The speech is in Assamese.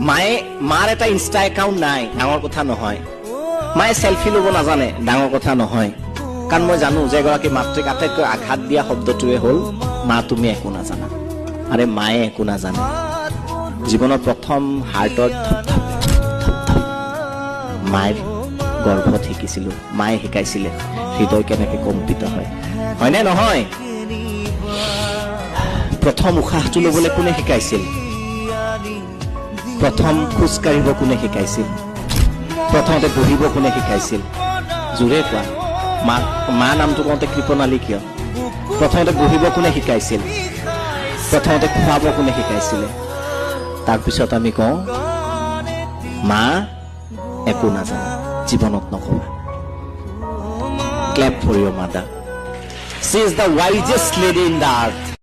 মাৰ এটা ইনষ্টা একাউণ্ট নাই, ডাঙৰ কথা নহয়। মায়ে চেলফি ল'ব নাজানে, ডাঙৰ কথা নহয়। কাৰণ মই জানো যে এগৰাকী মাতৃক আটাইতকৈ আঘাত দিয়া শব্দটোৱে হ'ল মা তুমি একো নাজানা। আৰে মায়ে একো নাজানে। জীৱনৰ প্ৰথম হাৰ্টৰ মায়েৰ গৰ্ভত শিকিছিলো, মায়ে শিকাইছিলে হৃদয় কেনেকে কম্পিত হয়, হয়নে নহয়? প্ৰথম উশাহটো ল'বলৈ কোনে শিকাইছিল? প্ৰথম খোজ কাঢ়িব কোনে শিকাইছিল? প্ৰথমতে বহিব কোনে শিকাইছিল? জোৰে কোৱা, মা নামটো কওঁতে কৃপণালী কিয়? প্ৰথমতে বহিব কোনে শিকাইছিল? প্ৰথমতে খুৱাব কোনে শিকাইছিলে? তাৰপিছত আমি কওঁ মা একো নাজানে, জীৱনত নকবা। Clap for your mother. She is the wisest lady in the earth.